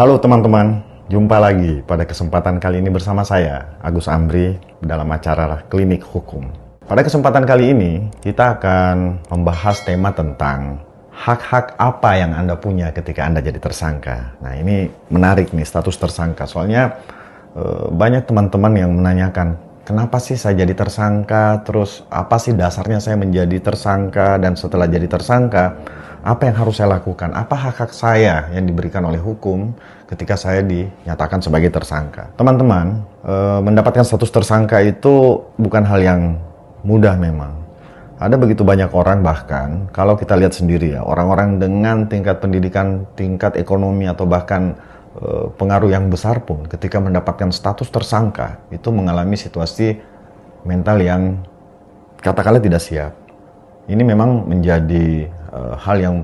Halo teman-teman, jumpa lagi pada kesempatan kali ini bersama saya, Agus Amri, dalam acara Klinik Hukum. Pada kesempatan kali ini, kita akan membahas tema tentang hak-hak apa yang Anda punya ketika Anda jadi tersangka. Nah, ini menarik nih, status tersangka. Soalnya banyak teman-teman yang menanyakan, kenapa sih saya jadi tersangka? Terus apa sih dasarnya saya menjadi tersangka? Dan setelah jadi tersangka, apa yang harus saya lakukan? Apa hak-hak saya yang diberikan oleh hukum ketika saya dinyatakan sebagai tersangka? Teman-teman, mendapatkan status tersangka itu bukan hal yang mudah memang. Ada begitu banyak orang, bahkan kalau kita lihat sendiri ya, orang-orang dengan tingkat pendidikan, tingkat ekonomi, atau bahkan pengaruh yang besar pun ketika mendapatkan status tersangka itu mengalami situasi mental yang katakanlah tidak siap. Ini memang menjadi hal yang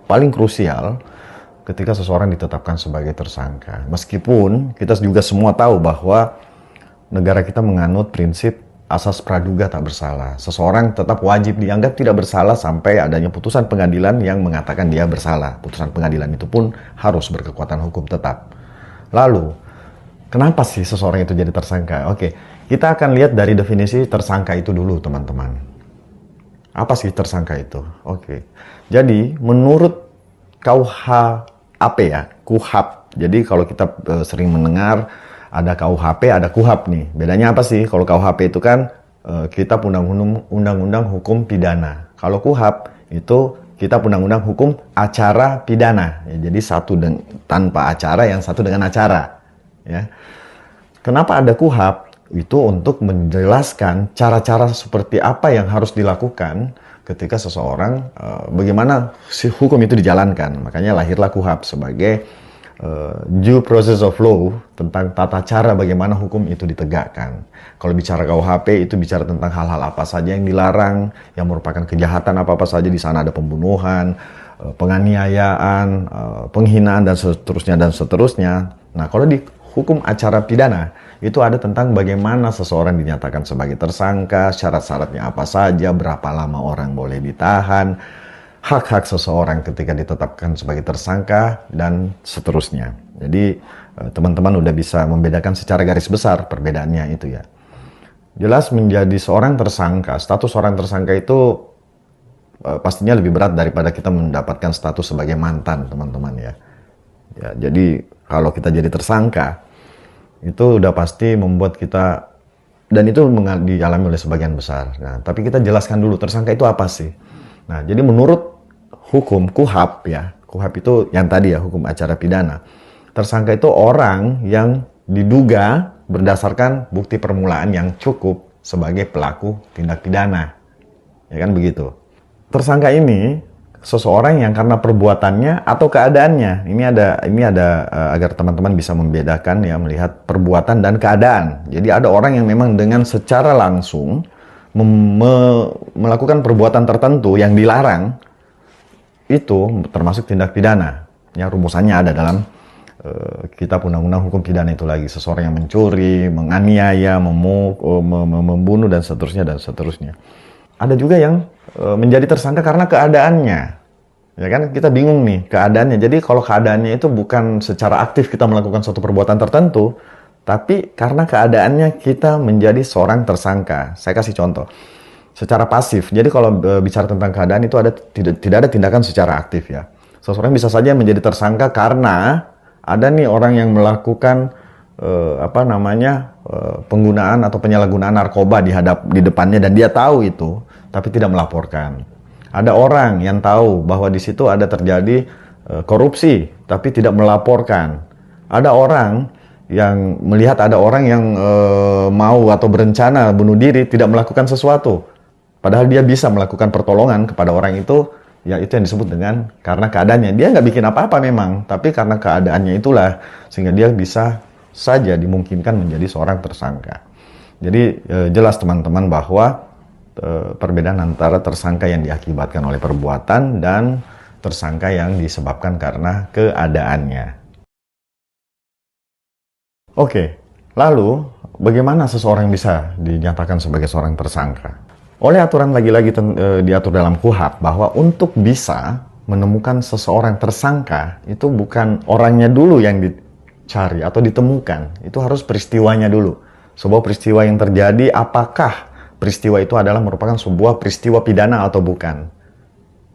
paling krusial ketika seseorang ditetapkan sebagai tersangka. Meskipun kita juga semua tahu bahwa negara kita menganut prinsip asas praduga tak bersalah. Seseorang tetap wajib dianggap tidak bersalah sampai adanya putusan pengadilan yang mengatakan dia bersalah. Putusan pengadilan itu pun harus berkekuatan hukum tetap. Lalu, kenapa sih seseorang itu jadi tersangka? Oke, kita akan lihat dari definisi tersangka itu dulu, teman-teman. Apa sih tersangka itu? Oke. Jadi, menurut KUHP ya, KUHP. Jadi, kalau kita sering mendengar ada KUHP, ada KUHP nih. Bedanya apa sih? Kalau KUHP itu kan kitab undang-undang hukum pidana. Kalau KUHP itu kitab undang-undang hukum acara pidana. Ya, jadi satu tanpa acara, yang satu dengan acara. Ya. Kenapa ada KUHP? Itu untuk menjelaskan cara-cara seperti apa yang harus dilakukan ketika seseorang, bagaimana si hukum itu dijalankan. Makanya lahirlah KUHP sebagai due process of law, tentang tata cara bagaimana hukum itu ditegakkan. Kalau bicara KUHP itu bicara tentang hal-hal apa saja yang dilarang, yang merupakan kejahatan apa-apa saja. Di sana ada pembunuhan, penganiayaan, penghinaan, dan seterusnya. Nah, kalau di hukum acara pidana itu ada tentang bagaimana seseorang dinyatakan sebagai tersangka, syarat-syaratnya apa saja, berapa lama orang boleh ditahan, hak-hak seseorang ketika ditetapkan sebagai tersangka, dan seterusnya. Jadi teman-teman udah bisa membedakan secara garis besar perbedaannya itu ya. Jelas menjadi seorang tersangka, status seorang tersangka itu pastinya lebih berat daripada kita mendapatkan status sebagai mantan, teman-teman ya. Ya, jadi kalau kita jadi tersangka, itu udah pasti membuat kita, dan itu dialami oleh sebagian besar. Nah, tapi kita jelaskan dulu tersangka itu apa sih. Nah, jadi menurut hukum KUHP ya, KUHP itu yang tadi ya, hukum acara pidana. Tersangka itu orang yang diduga berdasarkan bukti permulaan yang cukup sebagai pelaku tindak pidana. Ya kan begitu. Tersangka ini seseorang yang karena perbuatannya atau keadaannya. Ini ada agar teman-teman bisa membedakan ya, melihat perbuatan dan keadaan. Jadi ada orang yang memang dengan secara langsung melakukan perbuatan tertentu yang dilarang, itu termasuk tindak pidana. Ya, rumusannya ada dalam kitab undang-undang hukum pidana itu lagi. Seseorang yang mencuri, menganiaya, membunuh, dan seterusnya. Ada juga yang menjadi tersangka karena keadaannya. Ya kan, kita bingung nih keadaannya. Jadi kalau keadaannya itu bukan secara aktif kita melakukan suatu perbuatan tertentu, tapi karena keadaannya kita menjadi seorang tersangka. Saya kasih contoh. Secara pasif. Jadi kalau bicara tentang keadaan itu tidak ada tindakan secara aktif ya. Seseorang bisa saja menjadi tersangka karena ada nih orang yang melakukan penggunaan atau penyalahgunaan narkoba di depannya, dan dia tahu itu tapi tidak melaporkan. Ada orang yang tahu bahwa di situ ada terjadi korupsi tapi tidak melaporkan. Ada orang yang melihat ada orang yang mau atau berencana bunuh diri, tidak melakukan sesuatu. Padahal dia bisa melakukan pertolongan kepada orang itu, ya itu yang disebut dengan karena keadaannya. Dia nggak bikin apa-apa memang, tapi karena keadaannya itulah sehingga dia bisa saja dimungkinkan menjadi seorang tersangka. Jadi jelas teman-teman bahwa perbedaan antara tersangka yang diakibatkan oleh perbuatan dan tersangka yang disebabkan karena keadaannya. Oke, lalu bagaimana seseorang bisa dinyatakan sebagai seorang tersangka? Oleh aturan lagi-lagi diatur dalam KUHP bahwa untuk bisa menemukan seseorang tersangka, itu bukan orangnya dulu yang dicari atau ditemukan. Itu harus peristiwanya dulu. Sebuah peristiwa yang terjadi, apakah peristiwa itu adalah merupakan sebuah peristiwa pidana atau bukan.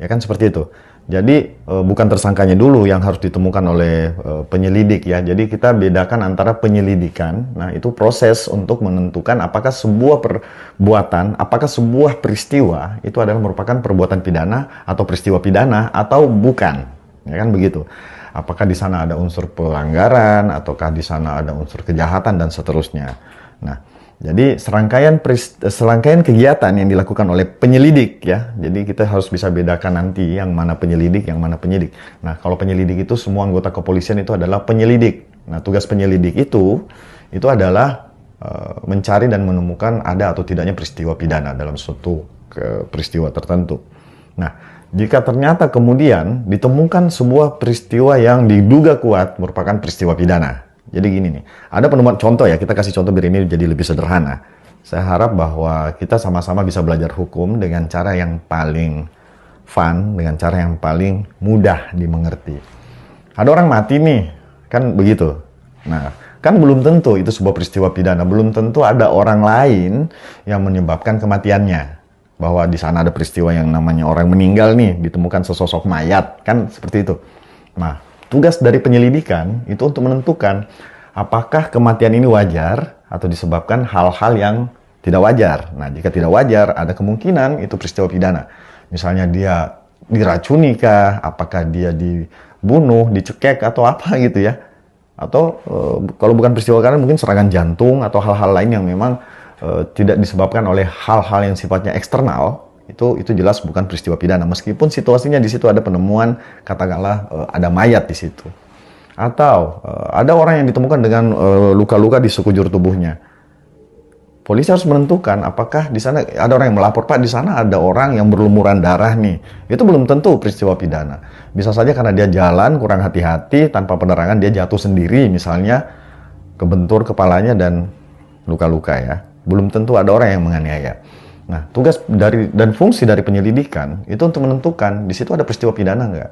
Ya kan seperti itu. Jadi bukan tersangkanya dulu yang harus ditemukan oleh penyelidik ya. Jadi kita bedakan antara penyelidikan. Nah, itu proses untuk menentukan apakah sebuah perbuatan, apakah sebuah peristiwa itu adalah merupakan perbuatan pidana atau peristiwa pidana atau bukan. Ya kan begitu. Apakah di sana ada unsur pelanggaran ataukah di sana ada unsur kejahatan dan seterusnya. Nah, jadi serangkaian kegiatan yang dilakukan oleh penyelidik ya. Jadi kita harus bisa bedakan nanti yang mana penyelidik, yang mana penyidik. Nah, kalau penyelidik itu semua anggota kepolisian itu adalah penyelidik. Nah, tugas penyelidik itu adalah mencari dan menemukan ada atau tidaknya peristiwa pidana dalam suatu peristiwa tertentu. Nah, jika ternyata kemudian ditemukan sebuah peristiwa yang diduga kuat merupakan peristiwa pidana. Jadi gini nih, ada penemuan contoh ya, kita kasih contoh biar ini jadi lebih sederhana. Saya harap bahwa kita sama-sama bisa belajar hukum dengan cara yang paling fun, dengan cara yang paling mudah dimengerti. Ada orang mati nih, kan begitu. Nah, kan belum tentu itu sebuah peristiwa pidana, belum tentu ada orang lain yang menyebabkan kematiannya. Bahwa di sana ada peristiwa yang namanya orang meninggal nih, ditemukan sesosok mayat, kan seperti itu. Nah, tugas dari penyelidikan itu untuk menentukan apakah kematian ini wajar atau disebabkan hal-hal yang tidak wajar. Nah, jika tidak wajar, ada kemungkinan itu peristiwa pidana. Misalnya dia diracuni kah, apakah dia dibunuh, dicekek atau apa gitu ya. Atau kalau bukan peristiwa pidana mungkin serangan jantung atau hal-hal lain yang memang tidak disebabkan oleh hal-hal yang sifatnya eksternal. Itu jelas bukan peristiwa pidana, meskipun situasinya di situ ada penemuan, katakanlah ada mayat di situ, atau ada orang yang ditemukan dengan luka-luka di sekujur tubuhnya. Polisi harus menentukan apakah di sana ada orang yang melapor, Pak, di sana ada orang yang berlumuran darah nih. Itu belum tentu peristiwa pidana. Bisa saja karena dia jalan kurang hati-hati tanpa penerangan, dia jatuh sendiri misalnya, kebentur kepalanya dan luka-luka ya. Belum tentu ada orang yang menganiaya. Nah, tugas dan fungsi dari penyelidikan itu untuk menentukan di situ ada peristiwa pidana nggak.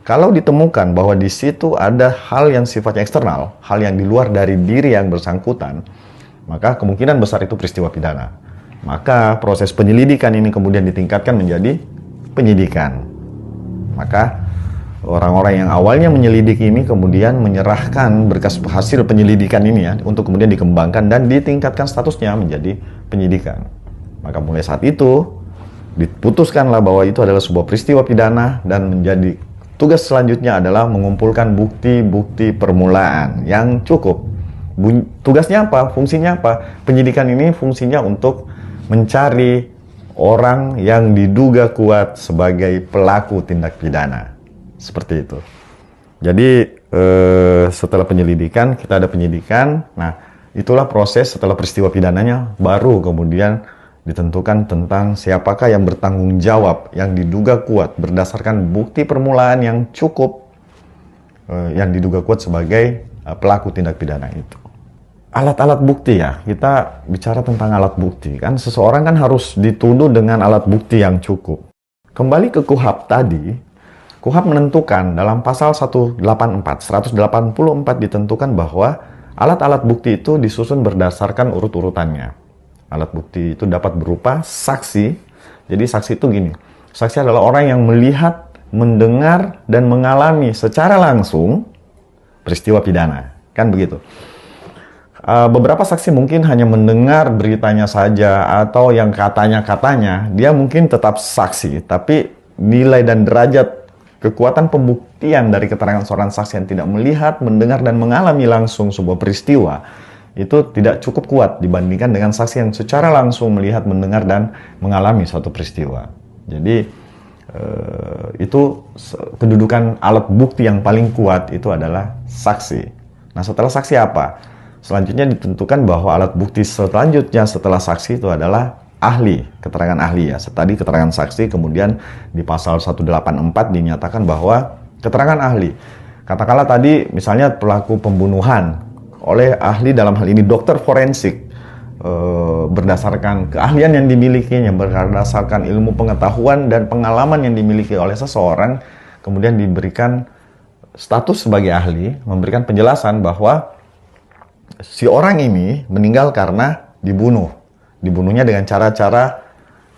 Kalau ditemukan bahwa di situ ada hal yang sifatnya eksternal, hal yang di luar dari diri yang bersangkutan, maka kemungkinan besar itu peristiwa pidana. Maka proses penyelidikan ini kemudian ditingkatkan menjadi penyidikan. Maka orang-orang yang awalnya menyelidik ini kemudian menyerahkan berkas hasil penyelidikan ini ya untuk kemudian dikembangkan dan ditingkatkan statusnya menjadi penyidikan. Maka mulai saat itu diputuskanlah bahwa itu adalah sebuah peristiwa pidana dan menjadi tugas selanjutnya adalah mengumpulkan bukti-bukti permulaan yang cukup. Tugasnya apa? Fungsinya apa? Penyidikan ini fungsinya untuk mencari orang yang diduga kuat sebagai pelaku tindak pidana. Seperti itu. Jadi setelah penyelidikan, kita ada penyidikan. Nah, itulah proses setelah peristiwa pidananya baru kemudian ditentukan tentang siapakah yang bertanggung jawab, yang diduga kuat berdasarkan bukti permulaan yang cukup, yang diduga kuat sebagai pelaku tindak pidana itu. Alat-alat bukti ya, kita bicara tentang alat bukti. Kan seseorang kan harus dituduh dengan alat bukti yang cukup. Kembali ke KUHP tadi, KUHP menentukan dalam pasal 184 ditentukan bahwa alat-alat bukti itu disusun berdasarkan urut-urutannya. Alat bukti itu dapat berupa saksi. Jadi saksi itu gini, saksi adalah orang yang melihat, mendengar, dan mengalami secara langsung peristiwa pidana. Kan begitu. Beberapa saksi mungkin hanya mendengar beritanya saja atau yang katanya-katanya, dia mungkin tetap saksi, tapi nilai dan derajat kekuatan pembuktian dari keterangan seorang saksi yang tidak melihat, mendengar, dan mengalami langsung sebuah peristiwa itu tidak cukup kuat dibandingkan dengan saksi yang secara langsung melihat, mendengar, dan mengalami suatu peristiwa. Jadi itu kedudukan alat bukti yang paling kuat itu adalah saksi. Nah, setelah saksi apa? Selanjutnya ditentukan bahwa alat bukti selanjutnya setelah saksi itu adalah ahli, keterangan ahli ya. Tadi keterangan saksi, kemudian di pasal 184 dinyatakan bahwa keterangan ahli. Katakanlah tadi misalnya pelaku pembunuhan oleh ahli, dalam hal ini dokter forensik, berdasarkan keahlian yang dimilikinya, berdasarkan ilmu pengetahuan dan pengalaman yang dimiliki oleh seseorang, kemudian diberikan status sebagai ahli, memberikan penjelasan bahwa si orang ini meninggal karena dibunuh. Dibunuhnya dengan cara-cara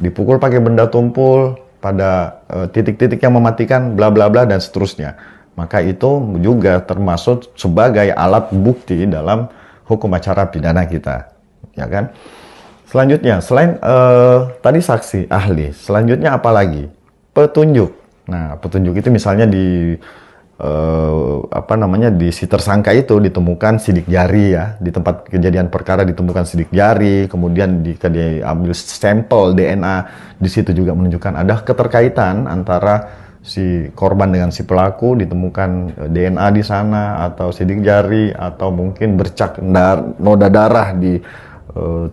dipukul pakai benda tumpul pada titik-titik yang mematikan, bla bla bla dan seterusnya. Maka itu juga termasuk sebagai alat bukti dalam hukum acara pidana kita, ya kan? Selanjutnya, selain tadi saksi, ahli, selanjutnya apa lagi? Petunjuk. Nah, petunjuk itu misalnya di di si tersangka itu ditemukan sidik jari ya, di tempat kejadian perkara ditemukan sidik jari, kemudian diambil sampel DNA, di situ juga menunjukkan ada keterkaitan antara si korban dengan si pelaku, ditemukan DNA di sana atau sidik jari atau mungkin bercak noda darah di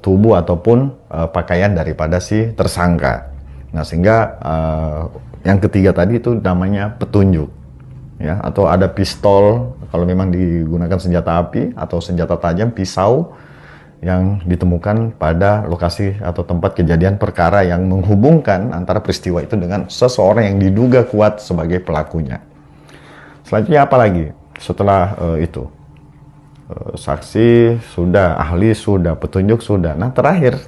tubuh ataupun pakaian daripada si tersangka. Nah, sehingga yang ketiga tadi itu namanya petunjuk. Ya, atau ada pistol kalau memang digunakan senjata api atau senjata tajam, pisau yang ditemukan pada lokasi atau tempat kejadian perkara yang menghubungkan antara peristiwa itu dengan seseorang yang diduga kuat sebagai pelakunya. Selanjutnya apa lagi? Setelah itu saksi sudah, ahli sudah, petunjuk sudah. Nah, terakhir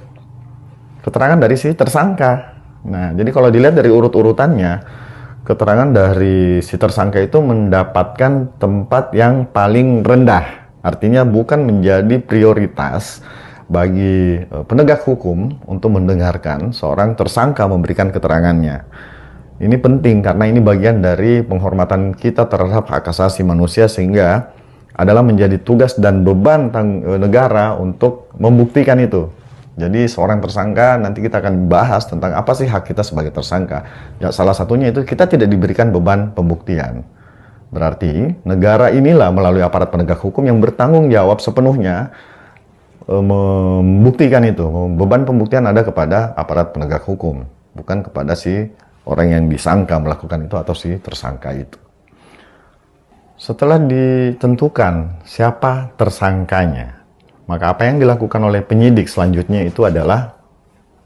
keterangan dari si tersangka. Nah, jadi kalau dilihat dari urut-urutannya, keterangan dari si tersangka itu mendapatkan tempat yang paling rendah. Artinya bukan menjadi prioritas bagi penegak hukum untuk mendengarkan seorang tersangka memberikan keterangannya. Ini penting karena ini bagian dari penghormatan kita terhadap hak asasi manusia, sehingga adalah menjadi tugas dan beban negara untuk membuktikan itu. Jadi seorang tersangka, nanti kita akan bahas tentang apa sih hak kita sebagai tersangka. Ya, salah satunya itu kita tidak diberikan beban pembuktian. Berarti negara inilah melalui aparat penegak hukum yang bertanggung jawab sepenuhnya membuktikan itu. Beban pembuktian ada kepada aparat penegak hukum, bukan kepada si orang yang disangka melakukan itu atau si tersangka itu. Setelah ditentukan siapa tersangkanya, maka apa yang dilakukan oleh penyidik selanjutnya itu adalah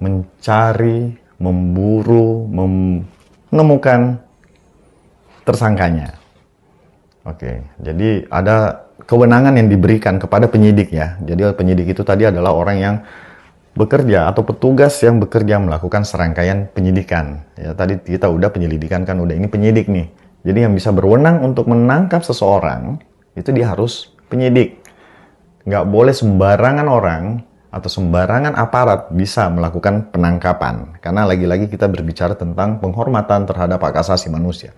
mencari, memburu, menemukan tersangkanya. Oke, jadi ada kewenangan yang diberikan kepada penyidik ya. Jadi penyidik itu tadi adalah orang yang bekerja atau petugas yang bekerja melakukan serangkaian penyidikan. Ya, tadi kita udah penyelidikan kan, udah ini penyidik nih. Jadi yang bisa berwenang untuk menangkap seseorang itu dia harus penyidik. Nggak boleh sembarangan orang atau sembarangan aparat bisa melakukan penangkapan. Karena lagi-lagi kita berbicara tentang penghormatan terhadap hak asasi manusia.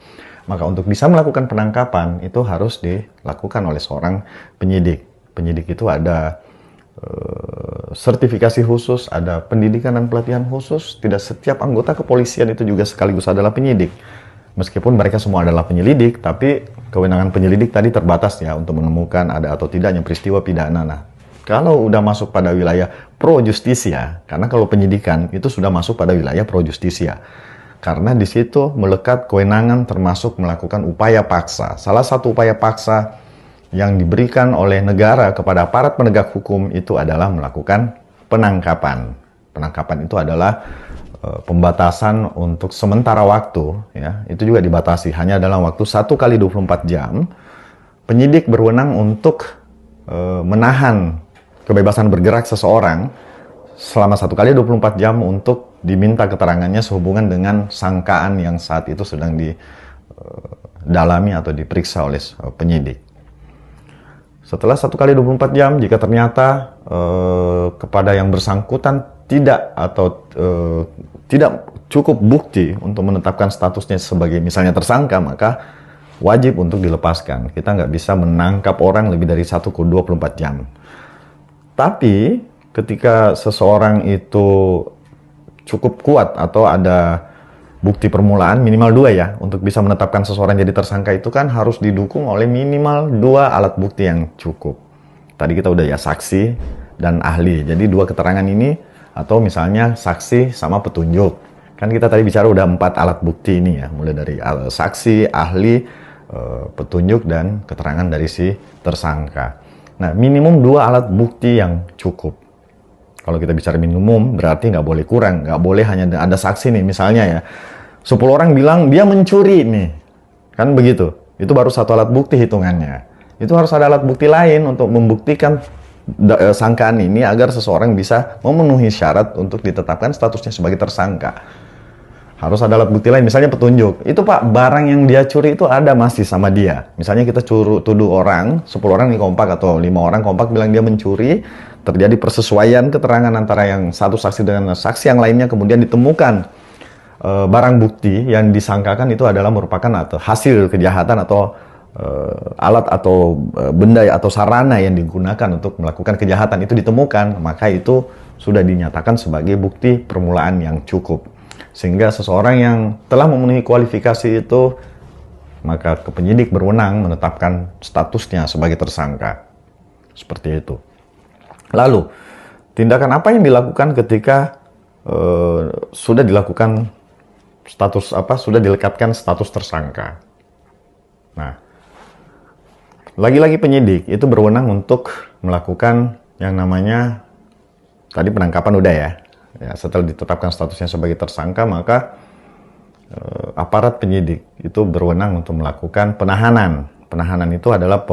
Maka untuk bisa melakukan penangkapan itu harus dilakukan oleh seorang penyidik. Penyidik itu ada sertifikasi khusus, ada pendidikan dan pelatihan khusus. Tidak setiap anggota kepolisian itu juga sekaligus adalah penyidik. Meskipun mereka semua adalah penyelidik, tapi kewenangan penyelidik tadi terbatas ya untuk menemukan ada atau tidaknya peristiwa pidana. Nah, kalau udah masuk pada wilayah pro justisia, karena kalau penyidikan itu sudah masuk pada wilayah pro justisia, karena di situ melekat kewenangan termasuk melakukan upaya paksa. Salah satu upaya paksa yang diberikan oleh negara kepada aparat penegak hukum itu adalah melakukan penangkapan. Penangkapan itu adalah pembatasan untuk sementara waktu, ya, itu juga dibatasi hanya dalam waktu 1 kali 24 jam. Penyidik berwenang untuk menahan kebebasan bergerak seseorang selama 1 kali 24 jam untuk diminta keterangannya sehubungan dengan sangkaan yang saat itu sedang didalami atau diperiksa oleh penyidik. Setelah 1 kali 24 jam, jika ternyata kepada yang bersangkutan tidak cukup bukti untuk menetapkan statusnya sebagai misalnya tersangka, maka wajib untuk dilepaskan. Kita nggak bisa menangkap orang lebih dari 1 ke 24 jam. Tapi ketika seseorang itu cukup kuat atau ada bukti permulaan minimal 2 ya, untuk bisa menetapkan seseorang jadi tersangka itu kan harus didukung oleh minimal 2 alat bukti yang cukup. Tadi kita udah ya, saksi dan ahli. Jadi 2 keterangan ini atau misalnya saksi sama petunjuk. Kan kita tadi bicara udah 4 alat bukti ini ya, mulai dari saksi, ahli, petunjuk, dan keterangan dari si tersangka. Nah, minimum 2 alat bukti yang cukup. Kalau kita bicara minimum, berarti nggak boleh kurang, nggak boleh hanya ada saksi nih, misalnya ya, 10 orang bilang dia mencuri nih. Kan begitu. Itu baru satu alat bukti hitungannya. Itu harus ada alat bukti lain untuk membuktikan sangkaan ini agar seseorang bisa memenuhi syarat untuk ditetapkan statusnya sebagai tersangka. Harus ada alat bukti lain, misalnya petunjuk. Itu Pak, barang yang dia curi itu ada masih sama dia. Misalnya kita tuduh orang, 10 orang nih kompak atau 5 orang kompak bilang dia mencuri, terjadi persesuaian keterangan antara yang satu saksi dengan saksi yang lainnya, kemudian ditemukan barang bukti yang disangkakan itu adalah merupakan atau hasil kejahatan atau alat atau benda atau sarana yang digunakan untuk melakukan kejahatan itu ditemukan, maka itu sudah dinyatakan sebagai bukti permulaan yang cukup. Sehingga seseorang yang telah memenuhi kualifikasi itu, maka penyidik berwenang menetapkan statusnya sebagai tersangka. Seperti itu. Lalu, tindakan apa yang dilakukan ketika sudah dilakukan sudah dilekatkan status tersangka? Nah, lagi-lagi penyidik itu berwenang untuk melakukan yang namanya, tadi penangkapan udah ya. Setelah ditetapkan statusnya sebagai tersangka, maka aparat penyidik itu berwenang untuk melakukan penahanan. Penahanan itu adalah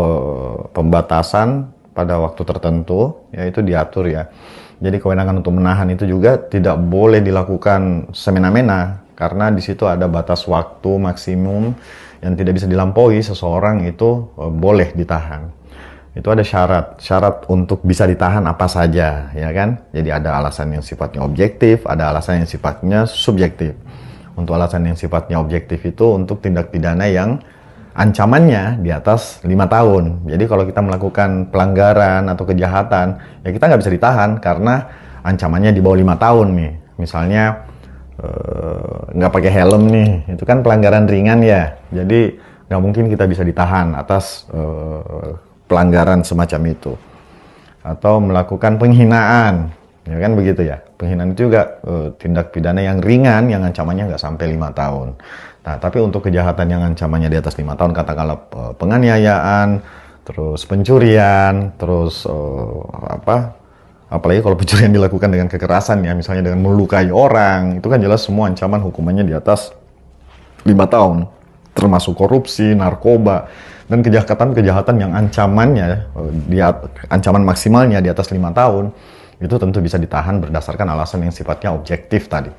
pembatasan pada waktu tertentu, yaitu diatur ya. Jadi kewenangan untuk menahan itu juga tidak boleh dilakukan semena-mena, karena di situ ada batas waktu maksimum yang tidak bisa dilampaui. Seseorang itu boleh ditahan. Itu ada syarat untuk bisa ditahan apa saja, ya kan? Jadi ada alasan yang sifatnya objektif, ada alasan yang sifatnya subjektif. Untuk alasan yang sifatnya objektif itu untuk tindak pidana yang ancamannya di atas 5 tahun. Jadi kalau kita melakukan pelanggaran atau kejahatan, ya kita nggak bisa ditahan karena ancamannya di bawah 5 tahun nih. Misalnya nggak pakai helm nih, itu kan pelanggaran ringan ya. Jadi nggak mungkin kita bisa ditahan atas pelanggaran semacam itu. Atau melakukan penghinaan, ya kan begitu ya. Penghinaan itu juga tindak pidana yang ringan, yang ancamannya nggak sampai 5 tahun. Nah, tapi untuk kejahatan yang ancamannya di atas 5 tahun, katakanlah penganiayaan, terus pencurian, terus apalagi kalau pencurian dilakukan dengan kekerasan ya, misalnya dengan melukai orang, itu kan jelas semua ancaman hukumannya di atas 5 tahun. Termasuk korupsi, narkoba, dan kejahatan-kejahatan yang ancamannya, ancaman maksimalnya di atas 5 tahun, itu tentu bisa ditahan berdasarkan alasan yang sifatnya objektif tadi.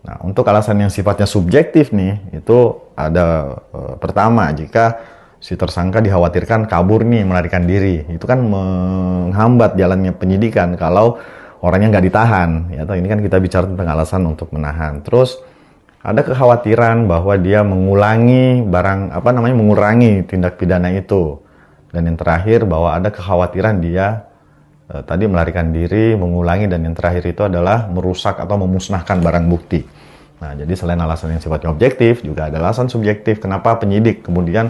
Nah, untuk alasan yang sifatnya subjektif nih, itu ada pertama, jika si tersangka dikhawatirkan kabur nih, melarikan diri. Itu kan menghambat jalannya penyidikan kalau orangnya nggak ditahan. Ya, ini kan kita bicara tentang alasan untuk menahan. Terus, ada kekhawatiran bahwa dia mengulangi mengurangi tindak pidana itu. Dan yang terakhir bahwa ada kekhawatiran dia tadi melarikan diri, mengulangi, dan yang terakhir itu adalah merusak atau memusnahkan barang bukti. Nah, jadi selain alasan yang sifatnya objektif, juga ada alasan subjektif. Kenapa penyidik kemudian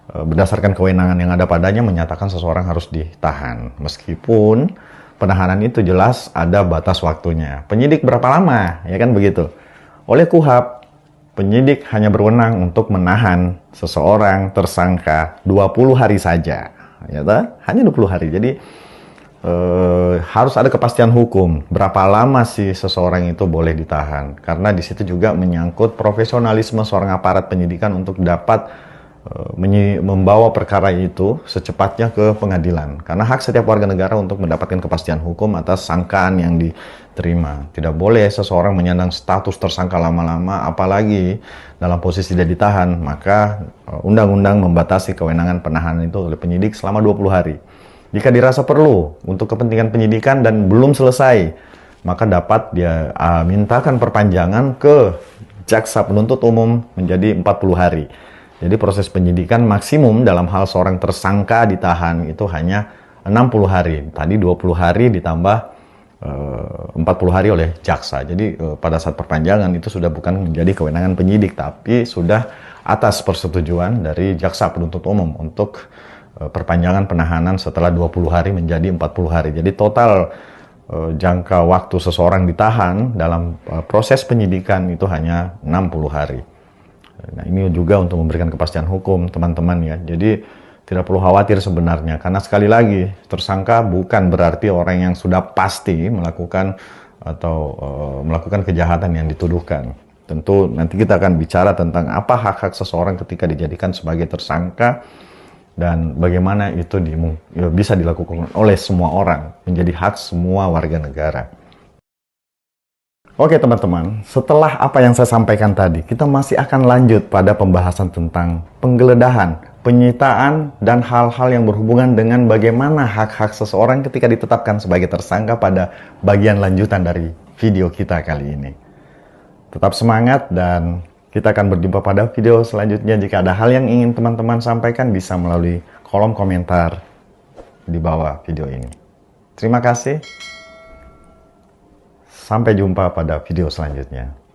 berdasarkan kewenangan yang ada padanya menyatakan seseorang harus ditahan. Meskipun penahanan itu jelas ada batas waktunya. Penyidik berapa lama? Ya kan begitu. Oleh KUHP, penyidik hanya berwenang untuk menahan seseorang tersangka 20 hari saja. Ya, hanya 20 hari. Jadi harus ada kepastian hukum. Berapa lama sih seseorang itu boleh ditahan? Karena di situ juga menyangkut profesionalisme seorang aparat penyidikan untuk dapat membawa perkara itu secepatnya ke pengadilan. Karena hak setiap warga negara untuk mendapatkan kepastian hukum atas sangkaan yang diterima. Tidak boleh seseorang menyandang status tersangka lama-lama, apalagi dalam posisi tidak ditahan. Maka undang-undang membatasi kewenangan penahanan itu oleh penyidik selama 20 hari. Jika dirasa perlu untuk kepentingan penyidikan dan belum selesai, maka dapat dia mintakan perpanjangan ke jaksa penuntut umum menjadi 40 hari. Jadi proses penyidikan maksimum dalam hal seorang tersangka ditahan itu hanya 60 hari. Tadi 20 hari ditambah 40 hari oleh jaksa. Jadi pada saat perpanjangan itu sudah bukan menjadi kewenangan penyidik, tapi sudah atas persetujuan dari jaksa penuntut umum untuk perpanjangan penahanan setelah 20 hari menjadi 40 hari. Jadi total jangka waktu seseorang ditahan dalam proses penyidikan itu hanya 60 hari. Nah, ini juga untuk memberikan kepastian hukum teman-teman ya. Jadi tidak perlu khawatir sebenarnya, karena sekali lagi tersangka bukan berarti orang yang sudah pasti melakukan atau melakukan kejahatan yang dituduhkan. Tentu nanti kita akan bicara tentang apa hak-hak seseorang ketika dijadikan sebagai tersangka dan bagaimana itu bisa dilakukan oleh semua orang, menjadi hak semua warga negara. Oke teman-teman, setelah apa yang saya sampaikan tadi, kita masih akan lanjut pada pembahasan tentang penggeledahan, penyitaan, dan hal-hal yang berhubungan dengan bagaimana hak-hak seseorang ketika ditetapkan sebagai tersangka pada bagian lanjutan dari video kita kali ini. Tetap semangat dan kita akan berjumpa pada video selanjutnya. Jika ada hal yang ingin teman-teman sampaikan, bisa melalui kolom komentar di bawah video ini. Terima kasih. Sampai jumpa pada video selanjutnya.